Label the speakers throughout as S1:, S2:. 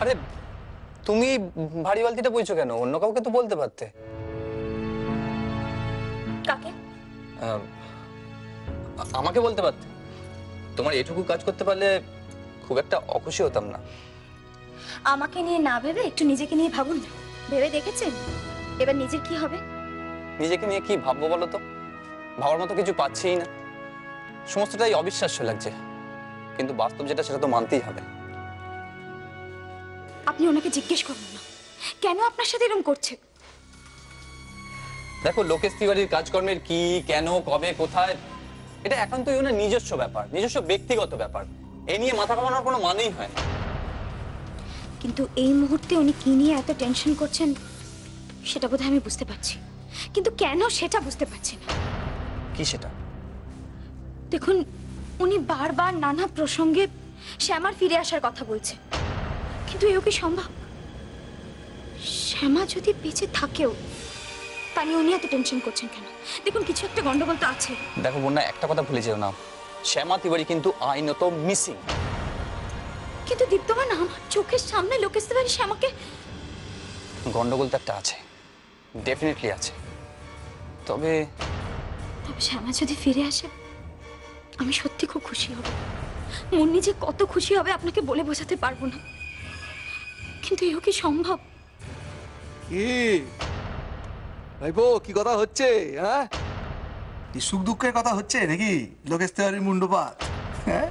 S1: আরে তুমি ভারী বালতিটা বইছো কেন? অন্য কাউকে তো বলতে পারতে।
S2: কাকে?
S1: আমাকে বলতে পারতে। তোমার এটুকু কাজ করতে পারলে খুব একটা অখুশি হতাম না।
S2: আমাকে নিয়ে না ভেবে একটু নিজেকে নিয়ে ভাবুন। ভেবে দেখেছেন এবার নিজের কি হবে?
S1: নিজেকে নিয়ে কি ভাববো বলো তো? ভাবার মতো কিছু পাচ্ছিই না। সমস্তটাই অবিশ্বাস্য লাগছে, কিন্তু বাস্তব যেটা সেটা তো মানতেই হবে।
S2: আপনি ওনাকে জিজ্ঞেস করুন না কেন আপনার সাথে এরকম করছে।
S1: দেখো, লোকেশ তিওয়ারির কাজকর্মের কি, কেন, কবে, কোথায়, এটা একান্তই ওনার নিজস্ব ব্যাপার, নিজস্ব ব্যক্তিগত ব্যাপার। এ নিয়ে মাথা ঘামানোর কোনো মানেই হয় না।
S2: কিন্তু এই মুহূর্তে উনি কি নিয়ে এত টেনশন করছেন সেটা বোধহয় আমি বুঝতে পারছি, কিন্তু কেন সেটা বুঝতে পারছি না।
S1: কি সেটা?
S2: দেখুন, উনি বারবার নানা প্রসঙ্গে শ্যামার ফিরে আসার কথা বলছে, কিন্তু এও কি সম্ভব? শ্যামা যদি বেঁচে থাকেও, তা নিয়ে উনি এত টেনশন করছেন কেন? দেখুন, কিছু একটা গন্ডগোল তো আছে।
S1: দেখো বন্যা, একটা কথা ভুলে যেও না, শ্যামা তিওয়ারি কিন্তু আইনত মিসিং।
S2: কিন্তু দীপ্তমান, আমার চোখের সামনে লোকেশ তিওয়ারি শ্যামাকে...
S1: গন্ডগোল তো একটা আছে, ডেফিনেটলি আছে। তবে
S2: শ্যামা যদি ফিরে আসে, আমি সত্যি খুব খুশি হব। মুন্নি যে কত খুশি হবে আপনাকে বলে বোঝাতে পারবো না। কিন্তু এও কি সম্ভব?
S3: কি ভাইপো, কি কথা হচ্ছে? হ্যাঁ, কি সুখ দুঃখের কথা হচ্ছে নাকি লোকেশ তিওয়ারির মুন্ডপাত? হ্যাঁ,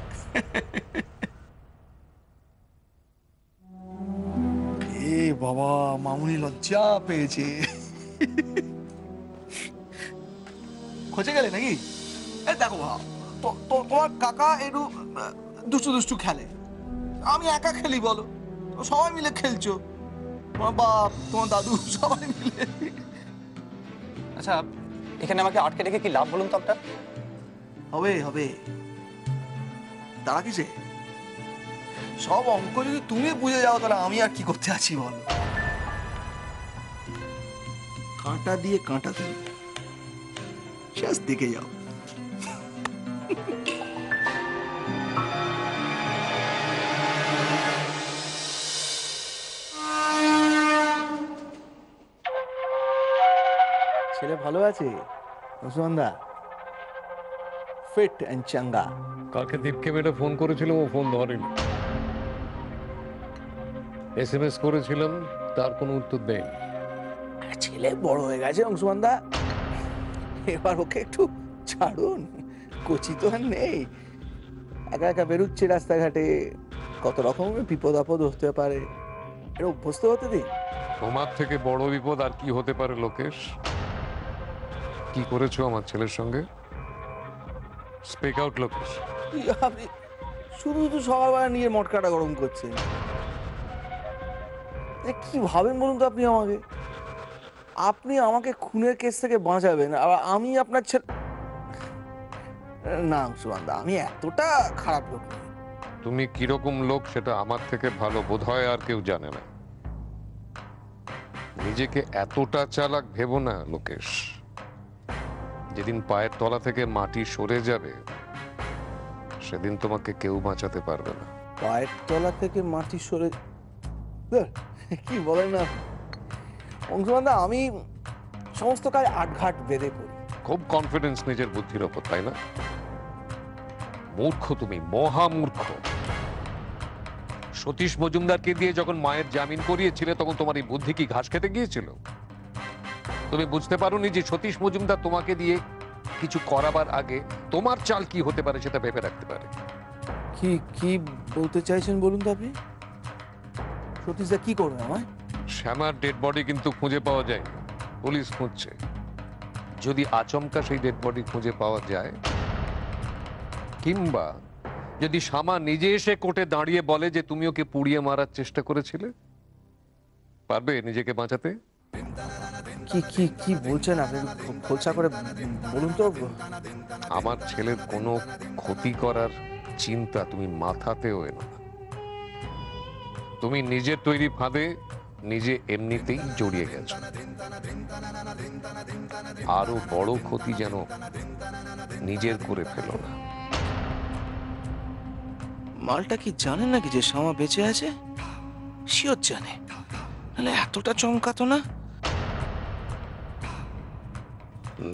S3: এ বাবা, মামুনি লজ্জা পেয়েছে। খোঁজে গেলে নাকি? দেখো ভাব, তোমার কাকা একটু দুষ্টু দুষ্টু খেলে, আমি একা খেলি বলো? সবাই মিলে খেলছো, তোমার বাপ, তোমার দাদু, সবাই মিলে।
S1: আচ্ছা, এখানে আমাকে আটকে রেখে কি লাভ বলুন তো আপনার?
S3: হবে হবে, তারা কিসে? সব অঙ্ক যদি তুমি বুঝে যাও তাহলে আমি আর কি করতে আছি বলো? কাঁটা দিয়ে কাঁটা দিয়ে শেষ দেখে যাও। ছেলে ভালো আছে সুমনদা? ফিট এন্ড চাঙ্গা?
S4: কালকে দীপকে মেয়েটা ফোন করেছিল, ও ফোন ধরেনি। SMS করেছিলাম, তার কোনো উত্তর দেয়নি।
S3: ছেলে বড় হয়ে গেছে অংশুমানদা, এবার ওকে একটু ছাড়ুন। কচি তো আর নেই, একা একা বেরুচ্ছে রাস্তাঘাটে, কত রকমের বিপদ আপদ হতে পারে, এটা অভ্যস্ত হতে দিন।
S4: তোমার থেকে বড় বিপদ আর কি হতে পারে লোকেশ? কি করেছো আমার ছেলের সঙ্গে? Speak out Lokesh.
S3: আপনি শুধু শুধু সকালবেলা নিয়ে মটকাটা গরম করছেন, কি ভাবেন বলুন তো আপনি আমাকে? আপনি আমাকে খুনের কেস থেকে বাঁচাবেন, আর আমি আপনার ছেলে? না সুমানদা, আমি এতটা খারাপ লোক নই।
S4: তুমি কিরকম লোক সেটা আমার থেকে ভালো বোধহয় আর কেউ জানে না। নিজেকে এতটা চালাক ভেবো না লোকেশ। যেদিন পায়ের তলা থেকে মাটি সরে যাবে, সেদিন তোমাকে কেউ বাঁচাতে পারবে না।
S3: পায়ের তলা থেকে মাটি সরে? কি বলেন না অংশুমানদা, আমি সমস্ত কাজ আটঘাট বেঁধে করি।
S4: খুব কনফিডেন্স নিজের বুদ্ধির ওপর, তাই না? মূর্খ তুমি, মহামূর্খ। সতীশ মজুমদারকে দিয়ে যখন মায়ের জামিন করিয়েছিলে, তখন তোমার এই বুদ্ধি কি ঘাস খেতে গিয়েছিল? তুমি বুঝতে পারোনি যে সতীশ মজুমদার তোমাকে দিয়ে কিছু করাবার আগে তোমার চাল কি হতে পারে সেটা ভেবে রাখতে পারে।
S3: কি কি বলতে চাইছেন বলুন তো আপনি? সতীশদা কি করবে আমায়?
S4: শ্যামার ডেড বডি কিন্তু খুঁজে পাওয়া যায়, পুলিশ খুঁজছে। যদি আচমকা সেই ডেড বডি খুঁজে পাওয়া যায়, কিংবা যদি শ্যামা নিজে এসে কোর্টে দাঁড়িয়ে বলে যে তুমি ওকে পুড়িয়ে মারার চেষ্টা করেছিলে, পারবে নিজেকে বাঁচাতে?
S3: কি কি কি বলছেন আপনি? খোলসা করে বলুন তো।
S4: আমার ছেলের কোনো ক্ষতি করার চিন্তা তুমি মাথাতেও এনো না। তুমি নিজের তৈরি ফাঁদে নিজে এমনিতেই জড়িয়ে গেছো। আরো বড় ক্ষতি যেন নিজের করে ফেলো না।
S3: মালটা কি জানে নাকি যে শ্যামা বেঁচে আছে? শিওর জানে, নাহলে এতটা চমকাতো না।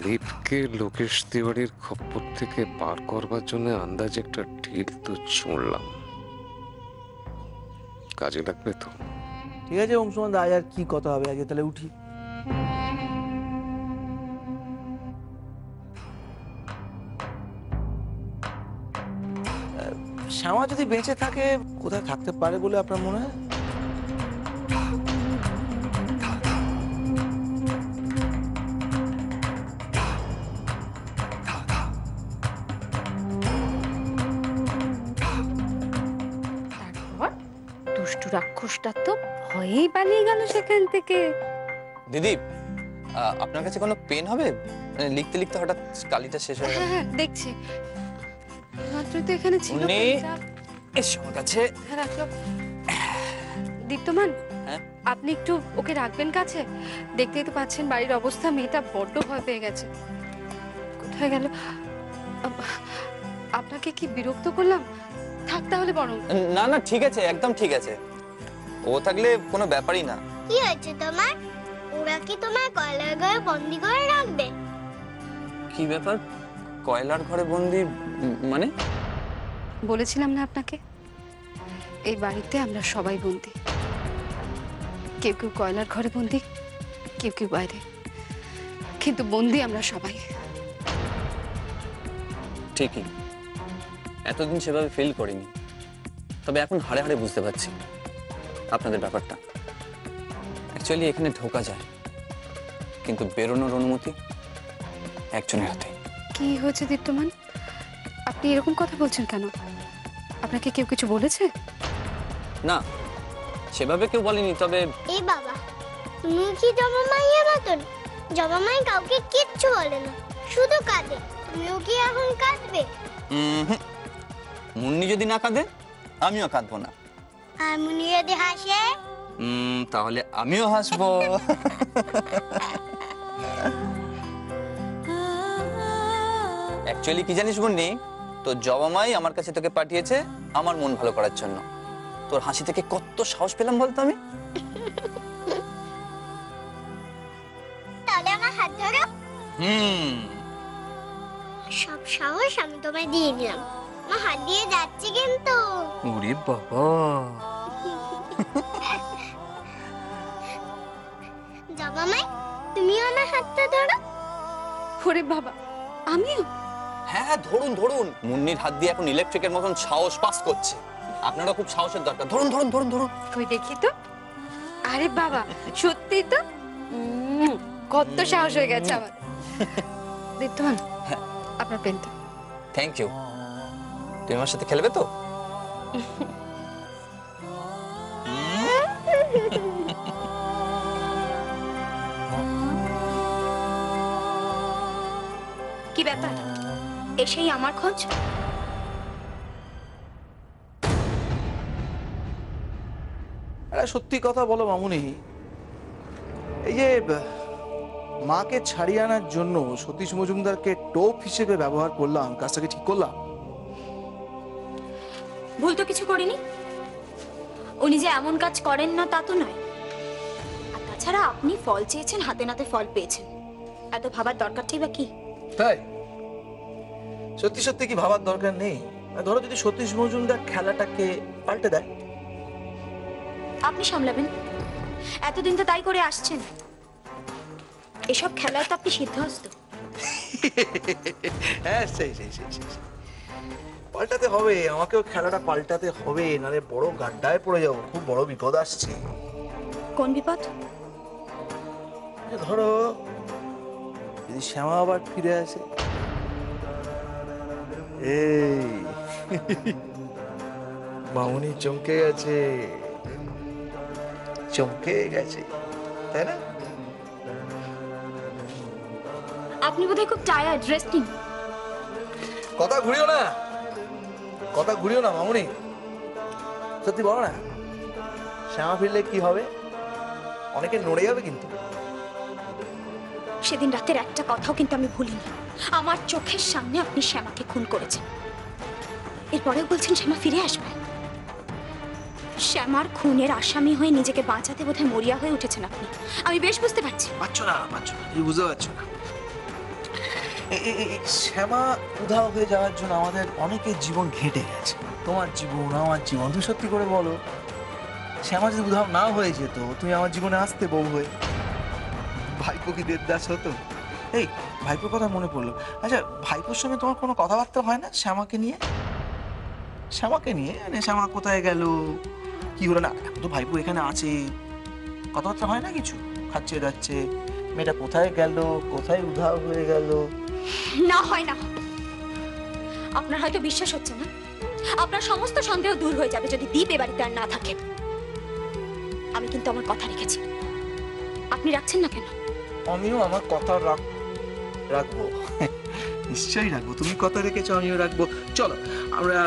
S4: দীপকে লোকেশ তিওয়ারির খপ্পর থেকে পার করবার জন্য আন্দাজে একটা ঢিল তো ছুঁড়লাম, কাজে লাগবে তো।
S3: ঠিক আছে অংশুমান, আজ আর কি কথা হবে, আগে তাহলে উঠি। শ্যামা যদি বেঁচে থাকে কোথায় থাকতে পারে বলে আপনার মনে হয়?
S5: তারপর দুষ্টু রাক্ষসটা তো ভয়েই পালিয়ে গেল সেখান থেকে।
S1: দিদি, আপনার কাছে কোনো পেন হবে? মানে লিখতে লিখতে হঠাৎ কালিটা শেষ হয়ে গেল।
S5: হ্যাঁ হ্যাঁ দেখছি, মাত্র তো এখানে ছিল।
S1: উনি
S5: পেনটা।
S1: এসো আমার কাছে।
S5: হ্যাঁ রাখলো। দীপ্তমান,
S1: হ্যাঁ?
S5: আপনি একটু ওকে রাখবেন কাছে। দেখতেই তো পাচ্ছেন বাড়ির অবস্থা, মেয়েটা বড্ড ভয় পেয়ে গেছে। কোথায় গেল? আপনাকে কি বিরক্ত করলাম? থাক তাহলে বরং।
S1: না না, ঠিক আছে, একদম ঠিক আছে। ও থাকলে কোনো ব্যাপারই না।
S6: কি হয়েছে তোমার? ওরা কি তোমার কয়লার ঘরে বন্দি করে রাখবে?
S1: কি ব্যাপার? কয়লার ঘরে বন্দি মানে?
S5: বলেছিলাম না আপনাকে, এই বাড়িতে আমরা সবাই বন্দি। কেউ কেউ কয়লার ঘরে বন্দি, কেউ কেউ বাইরে, কিন্তু বন্দি আমরা সবাই।
S1: ঠিকই, এতদিন সেভাবে ফিল করিনি, তবে এখন হাড়ে হাড়ে বুঝতে পারছি আপনাদের ব্যাপারটা। অ্যাকচুয়ালি এখানে ঢোকা যায়, কিন্তু বেরোনোর অনুমতি একজনের হাতে।
S5: কি হয়েছে দীপ্তমান? আপনি এরকম কথা বলছেন কেন? আপনাকে কেউ কিছু বলেছে?
S1: না, সেভাবে কেউ বলেনি, তবে
S6: এই বাবা, তুমি কি জমা মাইয়ের মতন? জমা মাই কাউকে কিচ্ছু বলে না, শুধু কাঁদে। তুমিও কি এখন কাঁদবে?
S1: মুন্নি যদি না কাঁদে আমিও কাঁদবো না।
S6: আর মুনি যদি হাসে?
S1: তাহলে আমিও হাসবো। অ্যাকচুয়ালি কি জানিস মুন্নি, তোর জবা মাই আমার কাছে তোকে পাঠিয়েছে আমার মন ভালো করার জন্য। তোর হাসি থেকে কত সাহস পেলাম বলতো আমি।
S6: তাহলে আমার হাত ধরো। সব সাহস আমি তোমায় দিয়ে দিলাম। আমার হাত দিয়ে যাচ্ছি কিন্তু।
S1: ওরে বাবা।
S6: জবা মাই, তুমিও আমার হাতটা ধরো।
S5: ওরে বাবা, আমিও?
S1: হ্যাঁ ধরুন ধরুন, মুন্নির হাত দিয়ে এখন ইলেকট্রিকের মতন সাহস পাস করছে। আপনারা খুব সাহসের দরকার, ধরুন ধরুন ধরুন ধরুন।
S5: কই দেখি তো। আরে বাবা, সত্যি তো কত সাহস হয়ে গেছে আমার। দীপ্তমান, আপনার পেনটা।
S1: Thank you. তুমি আমার সাথে খেলবে তো?
S2: কি ব্যাপার, এসেই আমার খোঁজ?
S3: একটা সত্যি কথা বলো মামুনি, এই যে মাকে ছাড়িয়ে আনার জন্য সতীশ মজুমদারকে টোপ হিসেবে ব্যবহার করলাম, কাজটাকে ঠিক করলাম?
S2: ভুল তো কিছু করিনি। উনি যে এমন কাজ করেন না তা তো নয়। আর তাছাড়া আপনি ফল চেয়েছেন, হাতে নাতে ফল পেয়েছেন, এত ভাবার দরকারটাই বা কি?
S3: তাই সত্যি সত্যি কি ভাবার দরকার নেই? ধরো যদি সতীশ মজুমদার খেলাটাকে পাল্টে দেয়,
S2: আপনি সামলাবেন। এতদিন তো তাই করে আসছেন। এসব খেলায় তো আপনি সিদ্ধহস্ত।
S3: হ্যাঁ সেই সেই সেই সেই পাল্টাতে হবে, আমাকেও খেলাটা পাল্টাতে হবে, নাহলে বড় গাড্ডায় পড়ে যাবো, খুব বড় বিপদ আসছে।
S2: কোন বিপদ?
S3: ধরো যদি শ্যামা আবার ফিরে আসে। এই মামুনি চমকে গেছে, চমকে গেছে, তাই না?
S2: আপনি বোধহয় খুব টায়ার্ড, রেস্ট নিন।
S3: কথা ঘুরিও না, কথা ঘুরিও না মামুনি, সত্যি বলো না, শ্যামা ফিরলে কি হবে? অনেকে নড়ে যাবে কিন্তু।
S2: সেদিন রাতের একটা কথাও কিন্তু আমি ভুলিনি। আমার চোখের সামনে আপনি শ্যামাকে খুন করেছেন, এরপরেও বলছেন শ্যামা ফিরে আসবে। শ্যামার খুনের আসামি হয়ে নিজেকে বাঁচাতে বোধহয় মরিয়া হয়ে উঠেছেন আপনি। আমি বেশ বুঝতে পারছি।
S3: পারছো না, তুমি বুঝতে পারছো না। শ্যামা উধাও হয়ে যাওয়ার জন্য আমাদের অনেকের জীবন ঘেঁটে গেছে। তোমার জীবন, আমার জীবন। তুমি সত্যি করে বলো, শ্যামা যদি উধাও না হয়ে যেত, তুমি আমার জীবনে আসতে বউ হয়ে, ভাইপো কি দেবদাস হতো? এই ভাইপোর কথা মনে পড়লো। আচ্ছা, ভাইপোর সঙ্গে তোমার কোনো কথাবার্তা হয় না শ্যামাকে নিয়ে? শ্যামাকে নিয়ে মানে শ্যামা কোথায় গেল, কি হলো না? তো ভাইপো এখানে আছে, কথাবার্তা হয় না কিছু? খাচ্ছে যাচ্ছে, মেয়েটা কোথায় গেল, কোথায় উধাও হয়ে গেল?
S2: না, হয় না। আপনার হয়তো বিশ্বাস হচ্ছে না। আপনার সমস্ত সন্দেহ দূর হয়ে যাবে যদি দীপ এ বাড়িতে আর না থাকে। আমি কিন্তু আমার কথা রেখেছি। আপনি রাখছেন না কেন?
S3: আমিও আমার কথা রাখবো, নিশ্চয়ই রাখবো। তুমি কথা রেখেছো, আমিও রাখবো। চলো আমরা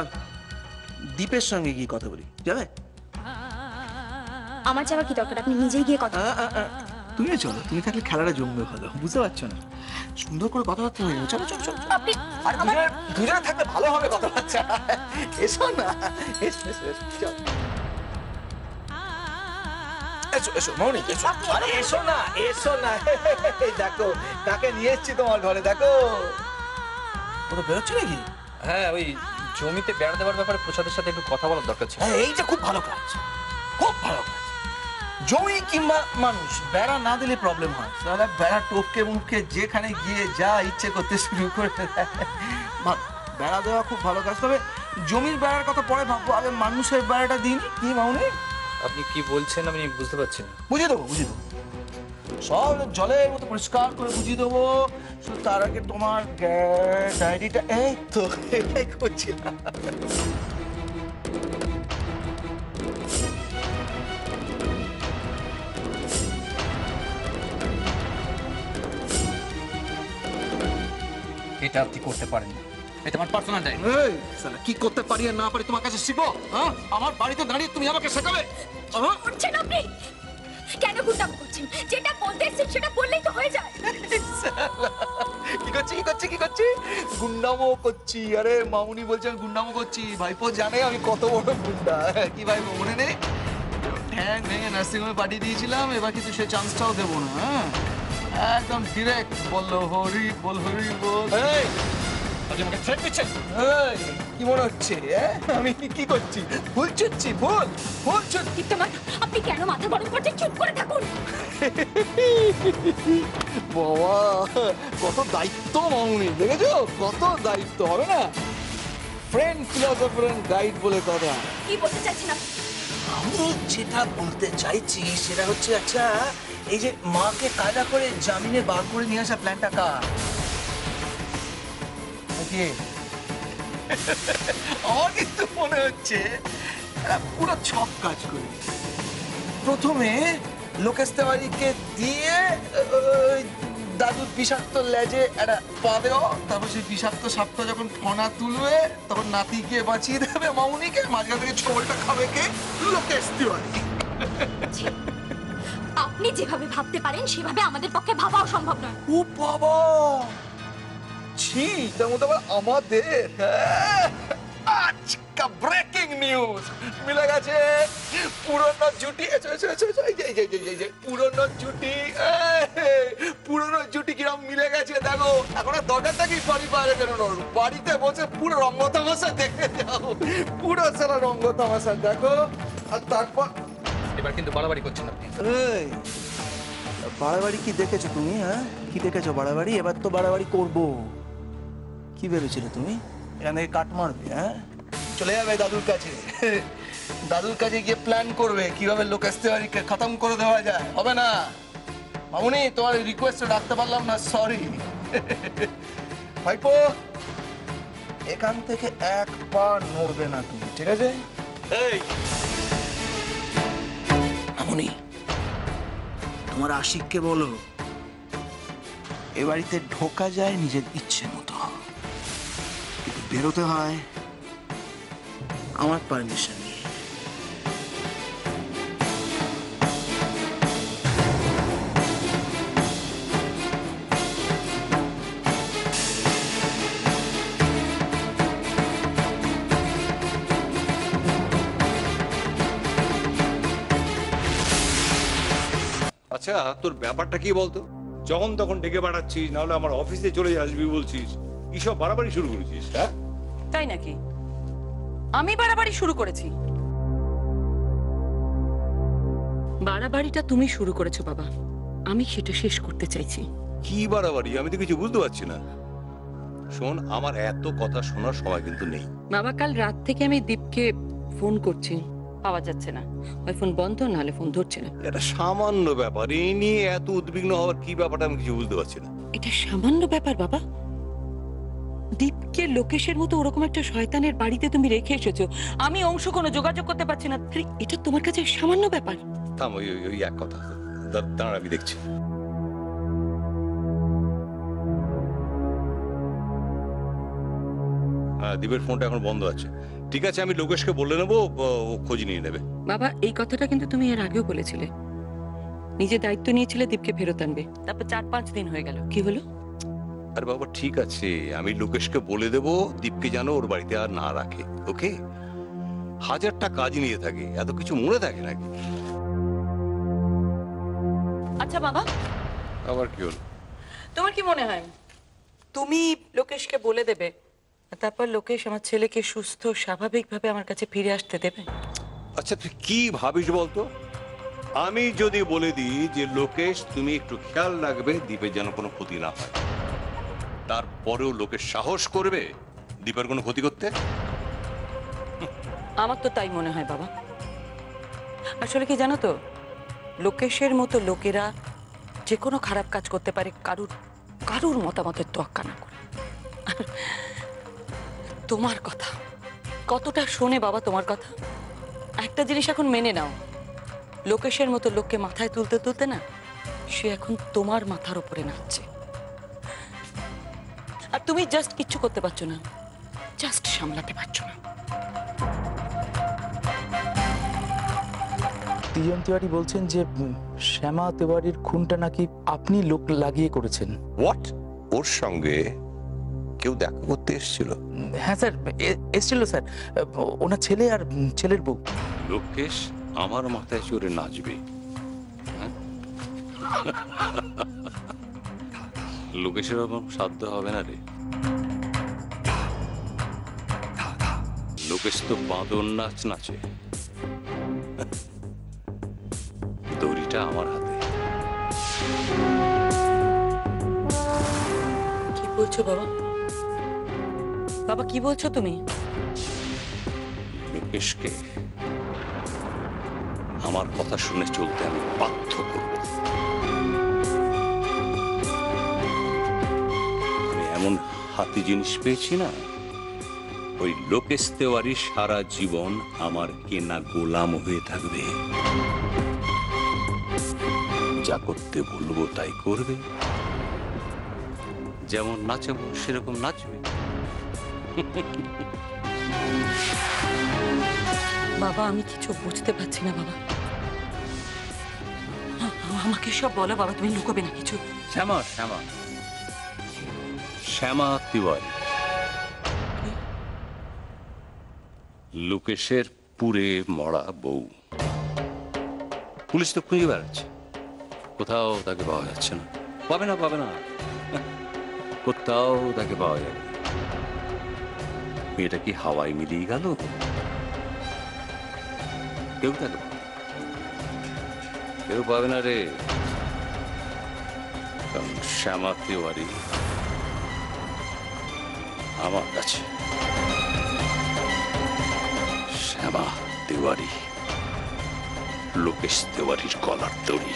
S3: দীপের সঙ্গে গিয়ে কথা বলি, যাবে?
S2: আমার যাওয়ার কি দরকার? আপনি নিজেই গিয়ে কথা।
S3: তুমিও চলো, তুমি থাকলে খেলাটা জমবে ভালো, বুঝতে পারছো না? সুন্দর করে কথাবার্তা হয়ে যাবে। চলো চলো চলো।
S2: আপনি
S3: আর দুজনে থাকলে ভালো হবে কথাবার্তা। এসো না, এসো এসো এসো, চলো। এসো এসো মৌনি, এসো। আরে এসো না, এসো না। দেখো কাকে নিয়ে এসেছি তোমার ঘরে, দেখো। ওটা বেরোচ্ছে নাকি?
S1: হ্যাঁ, ওই জমিতে বেড়া দেওয়ার ব্যাপারে প্রসাদের সাথে একটু কথা বলার দরকার ছিল।
S3: হ্যাঁ, এইটা খুব ভালো কাজ, খুব ভালো কাজ। জমি কিংবা মানুষ বেড়া না দিলে প্রবলেম হয়। তাহলে বেড়া টপকে মুখে যেখানে গিয়ে যা ইচ্ছে করতে শুরু করে দেয়। বেড়া দেওয়া খুব ভালো কাজ। তবে জমির বেড়ার কথা পরে ভাববো, আগে মানুষের বেড়াটা দিন। কি মাউনি?
S1: আপনি কি বলছেন আমি বুঝতে পারছি না।
S3: বুঝিয়ে দেবো, বুঝিয়ে দেবো, সব জলের মতো পরিষ্কার করে বুঝিয়ে দেবো। শুধু তার আগে তোমার ডায়েরিটা, এই তো এটাই করছিলাম।
S1: এটা আপনি করতে পারেন না, এটা আমার পার্সোনাল ডায়েরি।
S3: এই শালা, কি করতে পারি আর না পারি তোমার কাছে শিখবো? হ্যাঁ, আমার বাড়িতে দাঁড়িয়ে তুমি আমাকে শেখাবে?
S2: করছেন আপনি কেন? গুন্ডাম করছেন? যেটা বলতে এসেছেন সেটা বললেই তো হয়ে যায়।
S3: কি করছি কি করছি কি করছি? গুন্ডামো করছি। আরে মামুনি বলছে আমি গুন্ডামো করছি। ভাইপো জানে আমি কত বড় গুন্ডা। কি ভাইপো মনে নেই? ঠ্যাং ভেঙে নার্সিং হোমে পাঠিয়ে দিয়েছিলাম, এবার কিন্তু সে চান্সটাও দেবো না। হ্যাঁ, একদম ডিরেক্ট বললো হরি বল, হরি বল। এই
S1: আমাকে থ্রেট দিচ্ছেন?
S3: এই, কি মনে হচ্ছে আমি কি করছি? ভুল চুচ্ছি, ভুল ভুল চুচ্ছি।
S2: দীপ্তমান, আপনি কেন মাথা গরম করছেন? চুপ করে থাকুন।
S3: বাবা, কত দায়িত্ব মামুনি, দেখেছো? কত দায়িত্ব। হবে না? ফ্রেন্ড, ফিলোসফার এন্ড গাইড বলে কথা।
S2: কি বলতে চাইছেন আপনি?
S3: আমি যেটা বলতে চাইছি সেটা হচ্ছে, আচ্ছা এই যে মাকে কায়দা করে জামিনে বার করে নিয়ে আসা প্ল্যানটা কার? আমার কিন্তু মনে হচ্ছে পুরো ছক কাজ করে। প্রথমে লোকেশ তেওয়ারিকে দিয়ে দাদুর বিষাক্ত লেজে একটা পা দেওয়া, তারপর সেই বিষাক্ত সাপটা যখন ফনা তুলবে তখন নাতিকে বাঁচিয়ে দেবে মামুনিকে, মাঝখান থেকে ছবলটা খাবে কে? লোকেশ তেওয়ারি।
S2: আপনি যেভাবে ভাবতে পারেন সেভাবে আমাদের পক্ষে ভাবাও সম্ভব নয়।
S3: ও বাবা, ছি, তার মধ্যে আবার আমাদের। আজকা ব্রেকিং নিউজ মিলে গেছে। পুরনো জুটি, পুরনো জুটি, পুরনো জুটি কিরম মিলে গেছে দেখো। এখন আর দরকারটা কি বাড়ি বাইরে বেরোনোর? বাড়িতে বসে পুরো রঙ্গ তামাশা দেখে যাও, পুরো সারা রঙ্গ তামাশা দেখো। আর তারপর
S1: এবার কিন্তু বাড়াবাড়ি করছেন আপনি।
S3: এই বাড়াবাড়ি কি দেখেছো তুমি? হ্যাঁ, কি দেখেছো বাড়াবাড়ি? এবার তো বাড়াবাড়ি করবো। কি ভেবেছিলে তুমি এখান থেকে কাট মারবে? হ্যাঁ, চলে যাবে দাদুর কাছে, দাদুর কাছে গিয়ে প্ল্যান করবে কিভাবে লোকেশ তেওয়ারিকে খতম করে দেওয়া যায়। হবে না মামুনি, তোমার রিকোয়েস্ট রাখতে পারলাম না, সরি। ভাইপো, এখান থেকে এক পা নড়বে না তুমি, ঠিক আছে? এই মামুনি, তোমার আশিককে বলো এ বাড়িতে ঢোকা যায় নিজের ইচ্ছে মতো, কিন্তু বেরোতে হয় আমার পারমিশন নিয়ে।
S7: আচ্ছা তোর ব্যাপারটা কি বলতো? যখন তখন ডেকে পাঠাচ্ছিস, নাহলে আমার অফিসে চলে আসবি বলছিস, কি সব বাড়াবাড়ি শুরু করেছিস? হ্যাঁ,
S8: তাই নাকি? আমি বাড়াবাড়ি শুরু করেছি? বাড়াবাড়িটা তুমি শুরু করেছো বাবা, আমি সেটা শেষ করতে চাইছি।
S7: কি বাড়াবাড়ি? আমি তো কিছু বুঝতে পারছি না। শোন, আমার এত কথা শোনার সময় কিন্তু নেই।
S8: বাবা, কাল রাত থেকে আমি দীপকে ফোন করছি, পাওয়া যাচ্ছে না। ওই ফোন বন্ধ, নাহলে ফোন ধরছে না।
S7: এটা সামান্য ব্যাপার, এই নিয়ে এত উদ্বিগ্ন হওয়ার কি ব্যাপারটা আমি কিছু বুঝতে পারছি না।
S8: এটা সামান্য ব্যাপার বাবা? দীপকে লোকেশের মতো ওরকম একটা শয়তানের বাড়িতে তুমি রেখে এসেছো, আমি অংশ কোনো যোগাযোগ করতে পারছি না, এটা তোমার কাছে সামান্য ব্যাপার?
S7: থাম, ওই ওই এক কথা, দাঁড়া আমি দেখছি। দীপের ফোনটা এখন বন্ধ আছে। ঠিক আছে, আমি লোকেশকে বলে নেবো, ও খোঁজ নিয়ে নেবে।
S8: বাবা, এই কথাটা কিন্তু তুমি এর আগেও বলেছিলে, নিজে দায়িত্ব নিয়েছিলে দীপকে ফেরত আনবে, তারপর 4-5 দিন হয়ে গেল, কি হলো?
S7: আরে বাবা ঠিক আছে, আমি লোকেশকে বলে দেবো দীপকে যেন ওর বাড়িতে আর না রাখে। ওকে, হাজারটা কাজ নিয়ে থাকে, এত কিছু মনে থাকে নাকি?
S8: আচ্ছা বাবা,
S7: আবার কি হলো?
S8: তোমার কি মনে হয় তুমি লোকেশকে বলে দেবে, তারপর লোকেশ আমার ছেলেকে সুস্থ স্বাভাবিকভাবে আমার কাছে ফিরে আসতে দেবে?
S7: আচ্ছা তুই কি ভাবিস বলতো? আমি যদি বলে দিই যে লোকেশ তুমি একটু খেয়াল রাখবে দীপের যেন কোনো ক্ষতি না হয়, তারপরেও লোকেশ সাহস করবে দীপের কোনো ক্ষতি করতে?
S8: আমার তো তাই মনে হয় বাবা। আসলে কি জানো তো, লোকেশের মতো লোকেরা যে কোনো খারাপ কাজ করতে পারে কারুর কারুর মতামতের তোয়াক্কা না করে। তোমার কথা কতটা শোনে বাবা, তোমার কথা? একটা জিনিস এখন মেনে নাও, লোকেশের মতো লোককে মাথায় তুলতে তুলতে না সে এখন তোমার মাথার উপরে নাচছে, আর তুমি জাস্ট কিচ্ছু করতে পারছো না, জাস্ট সামলাতে পারছো না।
S9: তিজন তিওয়ারি বলছেন যে শ্যামা তিওয়ারির খুনটা নাকি আপনি লোক লাগিয়ে করেছেন।
S7: হোয়াট? ওর সঙ্গে কেউ দেখা করতে এসেছিল?
S9: হ্যাঁ স্যার, এসেছিল স্যার, ওনার ছেলে আর ছেলের বউ।
S7: লোকেশ আমার মাথায় চড়ে নাচবে? হ্যাঁ? লোকেশের ওরকম সাধ্য হবে না রে। লোকেশ তো বাঁদর নাচ নাচে, দড়িটা আমার হাতে।
S8: কি বলছো বাবা? বাবা কি বলছো তুমি?
S7: লোকেশকে আমার কথা শুনে চলতে আমি বাধ্য করব। আমি এমন হাতি জিনিস পেয়েছি না, ওই লোকেশ তেওয়ারি সারা জীবন আমার কেনা গোলাম হয়ে থাকবে। যা করতে বলবো তাই করবে, যেমন নাচাবো সেরকম নাচবে।
S8: বাবা আমি কিছু বুঝতে পারছি না বাবা, আমাকে সব বলো বাবা, তুমি লুকোবে না কিছু?
S7: শ্যামা শ্যামা শ্যামা তিওয়ারি লোকেশের পুরে মরা বউ। পুলিশ তো খুঁজে বেড়াচ্ছে, কোথাও তাকে পাওয়া যাচ্ছে না। পাবে না, পাবে না, কোথাও তাকে পাওয়া যাবে না। মেয়েটা কি হাওয়ায় মিলিয়ে গেল? কেউ তাকে কেউ পাবে না রে, কারণ শ্যামা তিওয়ারি আমার কাছে। শ্যামা তিওয়ারি লোকেশ তিওয়ারির গলার দড়ি।